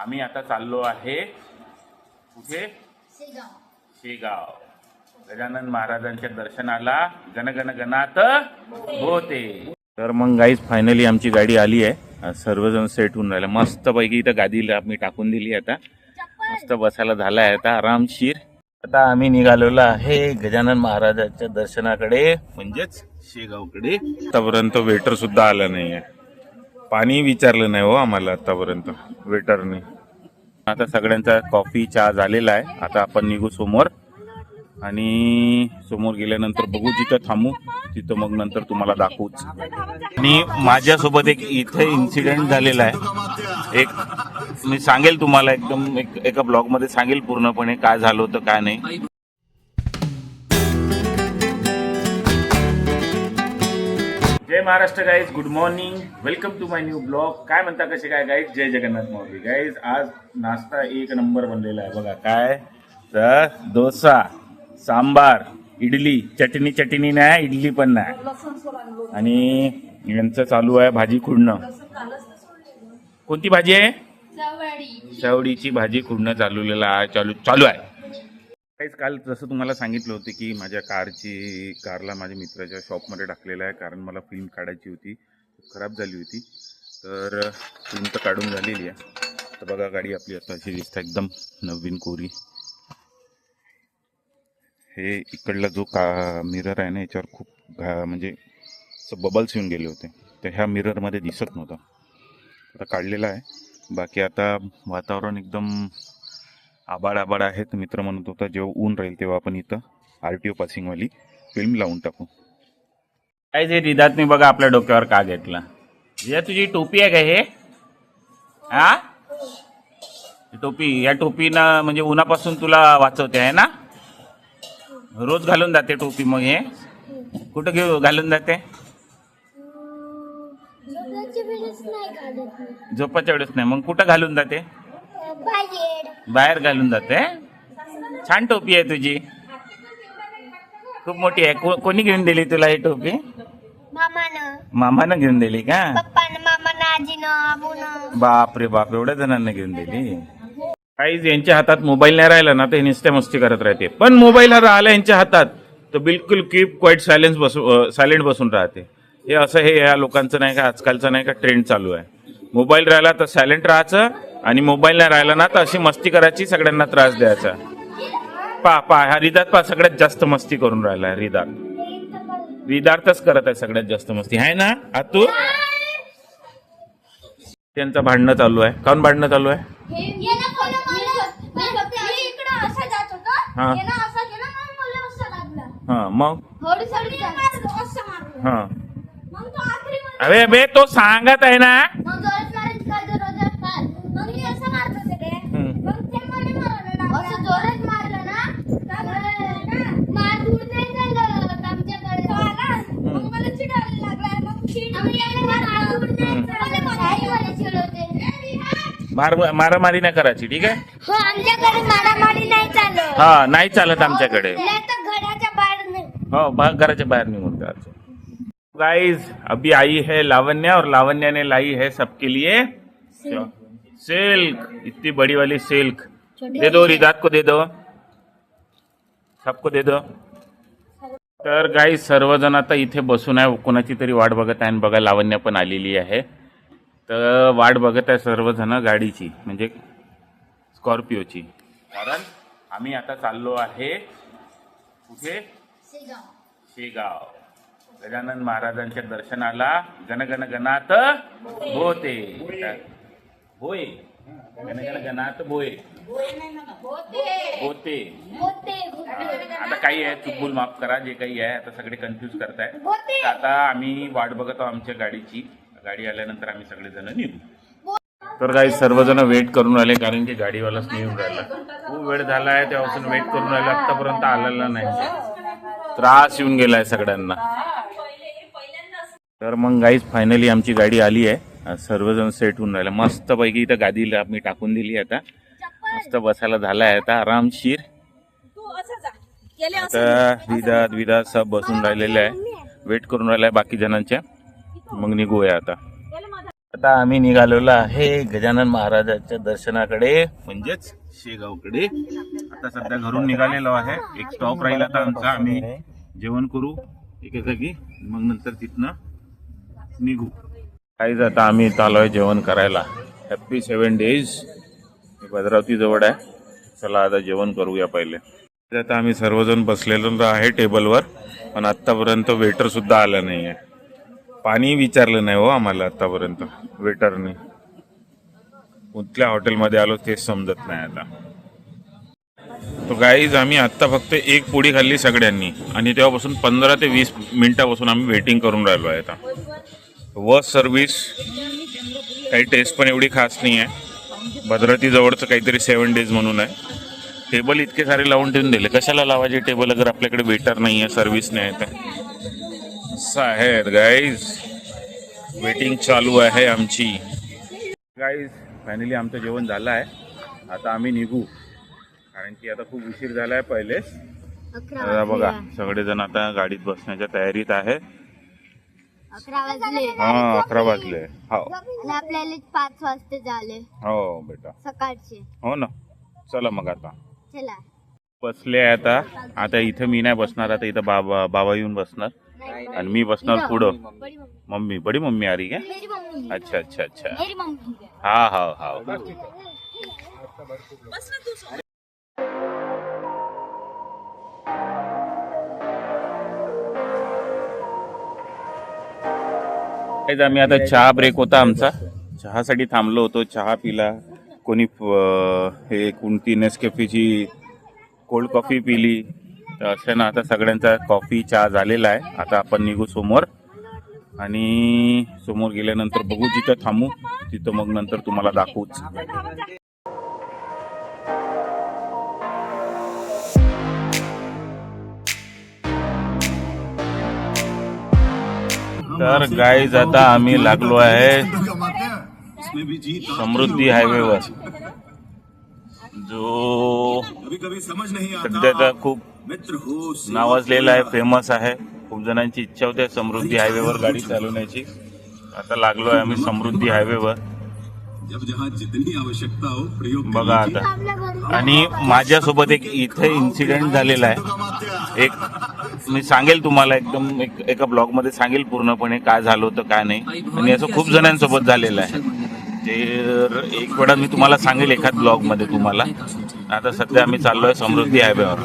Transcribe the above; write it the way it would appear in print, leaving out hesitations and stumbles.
आम्ही आता चाललो आहे कुठे? शेगाव. गजानन महाराजांच्या दर्शनाला गणगण गणात होते. तर मग गाईज फायनली आमची गाडी आली आहे. सर्वजण सेट होऊन राहिले मस्त पैकी. इथं गादीला मी टाकून दिली. आता मस्त बसायला झाला आहे आता आरामशीर. आता आम्ही निघालेलो आहे गजानन महाराजांच्या दर्शनाकडे म्हणजेच शेगावकडे. आतापर्यंत वेटर सुद्धा आला नाहीये. पाणी विचारलं नाही हो आम्हाला आतापर्यंत वेटरने. आता सगळ्यांचा कॉफी चहा झालेला आहे. आता आपण निघू समोर आणि समोर गेल्यानंतर बघू जिथं थांबू तिथं मग नंतर तुम्हाला दाखवूच. आणि माझ्यासोबत एक इथे इन्सिडेंट झालेला आहे. एक मी सांगेल तुम्हाला एकदम एका ब्लॉग मध्ये सांगेल पूर्णपणे काय झालं होतं काय नाही. Jai Maharashtra guys, good morning, welcome to my new blog. काय म्हणता कसे काय गाईज? जय जगन्नाथ माऊली. गाईज आज नाश्ता एक नंबर बनलेला आहे बघा. काय तर डोसा, सांबार, इडली, चटणी नाही, इडली पण नाही. आणि यांचं चालू आहे भाजी खुडणं. कोणती भाजी आहे? चवडीची भाजी खुडणं चालू आहे. काल जसं तुम्हाला सांगितलं होतं की माझ्या कारला माझ्या मित्राच्या शॉपमध्ये टाकलेलं आहे. कारण मला फिल्म काढायची होती, खराब झाली होती. तर फिल्म तर काढून झालेली आहे. तर बघा गाडी आपली आता अशी दिसते एकदम नवीन कोरी. हे इकडला जो मिरर आहे ना याच्यावर खूप म्हणजे बबल्स येऊन गेले होते. तर ह्या मिररमध्ये दिसत नव्हतं. आता काढलेला आहे. बाकी आता वातावरण एकदम आबाड आहे. तर मित्र म्हणत होता जेव्हा ऊन राहील तेव्हा आपण इथं RTO पासिंगवाली फिल्म लावून टाकू. काय जे रिदातने बघा आपल्या डोक्यावर का घेतला. या तुझी टोपी आहे का हे? हा टोपी, या टोपीनं म्हणजे उन्हापासून तुला वाचवते आहे ना? रोज घालून जाते टोपी. मग हे कुठं घालून जाते? झोपाच्या वेळेस नाही. मग कुठं घालून जाते? बाहेर घालून जाते. छान टोपी आहे तुझी, खूप मोठी आहे. कोणी घेऊन दिली तुला ही टोपी? मामानं घेऊन दिली का? बापरे बाप, एवढ्या जणांना घेऊन दिली. काही यांच्या हातात मोबाईल नाही राहिला ना तर हे नुसत्या मस्ती करत राहते. पण मोबाईल हा राहिला यांच्या हातात तर बिलकुल कीप क्वाईट सायलेंट बसून राहते. हे असं हे या लोकांचं नाही का, आजकालचं नाही का ट्रेंड चालू आहे. मोबाईल राहिला तर सायलेंट राहायचं आणि मोबाईल नाही राहिला ना तर अशी मस्ती करायची, सगळ्यांना त्रास द्यायचा. हा रिदात सगळ्यात जास्त मस्ती करून राहिला आहे. रिदातच करत आहे सगळ्यात जास्त मस्ती आहे ना. तू त्यांचं भांडणं चालू आहे. काऊन भांडणं चालू आहे? हा मग हा अबे तो सांगत आहे ना. मारामारी नाही करायची, ठीक आहे? हा नाही चालत आमच्याकडे. हो घराच्या बाहेर निघून जायचं. गाइस अभी आई है लावण्या और लावण्या ने लाई है सबके लिए सिल्क. इतनी बड़ी वाली सिल्क दे दो, रिदात को दे दो, सबको दे दो. तर गाइस सर्वजण आता इथे बसून आहे, कोणाची तरी वाट बघत आहे. बघा लावण्या पण आलेली आहे. तर वाट बघत आहे सर्वजण गाडीची, म्हणजे स्कॉर्पिओची. कारण आम्ही आता चाललो आहे कुठे? शेगाव. गजानन महाराजांच्या दर्शनाला गणगण गणात होते. होय गणगण गणात होते. आता काही आहे चुकबुल माफ करा, जे काही आहे आता सगळे कन्फ्यूज करताय. आता आम्ही वाट बघतो आमच्या गाडीची. गाडी आल्यानंतर आम्ही सगळेजण निघू. तर काही सर्वजण वेट करून राहिले कारण की गाडीवालाच निघून राहिला. खूप वेळ झाला आहे तेव्हापासून वेट करून राहिला, आतापर्यंत आलेला नाही. त्रास येऊन गेलाय सगळ्यांना. तर मग गाईज फायनली आमची गाडी आली आहे. सर्वजण सेट होऊन राहिले मस्त पैकी. इथं गादीला मी टाकून दिली. आता मस्त बसायला झाला आहे आता आरामशीर. आता विदा सब बसून राहिलेले आहे, वेट करून राहिलाय बाकी जणांच्या. मग निघूया आता. आता आम्ही निघालेलो आहे गजानन महाराजांच्या दर्शनाकडे, म्हणजेच शेगावकडे. आता सध्या घरून निघालेलो आहे. एक स्टॉप राहील आता आमचा. आम्ही जेवण करू एके जागी, मग नंतर तिथनं निघू. काहीच आता आम्ही चालू आहे जेवण करायला. हॅपी 7 days भद्रावती जवळ आहे. चला आता जेवण करूया पहिले. आता आम्ही सर्वजण बसलेलो आहे टेबलवर, पण आतापर्यंत वेटर सुद्धा आला नाही आहे. पाणी विचारलं नाही हो आम्हाला आतापर्यंत वेटरने. कुठल्या हॉटेलमध्ये आलो तेच समजत नाही आता. तो गाईज आम्ही आत्ता फक्त एक पोळी खाल्ली सगळ्यांनी, आणि तेव्हापासून 15 ते 20 मिनिटापासून आम्ही वेटिंग करून राहिलो आहे. आता वर्स्ट सर्व्हिस, काही टेस्ट पण एवढी खास नाही आहे. भद्रावती जवळचं काहीतरी 7 days म्हणून आहे. टेबल इतके सारे लावून ठेवून दिले, कशाला लावायचे टेबल अगर आपल्याकडे वेटर नाही आहे, सर्व्हिस नाही आहे तर. असं आहे गाईज, वेटिंग चालू आहे आमची. गाईज फायनली आमचं जेवण झालं आहे. आता आम्ही निघू, कारण की आता खूप उशीर झाला आहे. पहिलेच आता बघा सगळेजण आता गाडीत बसण्याच्या तयारीत आहे. 11 वाजले. हो, आपल्याला 5 वाजता झाले. हो बेटा, सकाळचे. हो ना. चला मग आता चला बसले आहे. आता इथं मी नाही बसणार. आता इथं बाबा येऊन बसणार, आणि मी बसणार पुढं. मम्मी, बडी मम्मी आ रही है. मेरी मम्मी. अच्छा अच्छा अच्छा. मेरी मम्मी. हाँ हाँ हाँ. आम्ही आता चहा ब्रेक होता आमचा, चहासाठी थांबलो होतो. चहा पिला, कोणी हे कोणती नेसकॅफेची कोल्ड कॉफी पिली. तर अशा ना आता सगळ्यांचा कॉफी चहा झालेला आहे. आता आपण निघू समोर, आणि समोर गेल्यानंतर बघू जिथं थांबू तिथं, मग नंतर तुम्हाला दाखवूच. तर गाईज आता आम्ही लागलो आहे समृद्धी हायवेवर, जो सध्याचा खूप नावाजलेला आहे, फेमस आहे. खूप जणांची इच्छा होते समृद्धी हायवेवर गाडी चालवण्याची. आता लागलो आहे आम्ही समृद्धी हायवेवर. बघा आता, आणि माझ्यासोबत एक इथे इन्सिडेंट झालेला आहे. एक मी सांगेल तुम्हाला, एकदम एका ब्लॉग मध्ये सांगेल पूर्णपणे काय झालं होतं काय नाही, आणि असं खूप जणांसोबत झालेलं आहे. तर एक वेळा मी तुम्हाला सांगेल एखाद ब्लॉग मध्ये तुम्हाला. आता सध्या आम्ही चाललोय समृद्धी हायवेवर.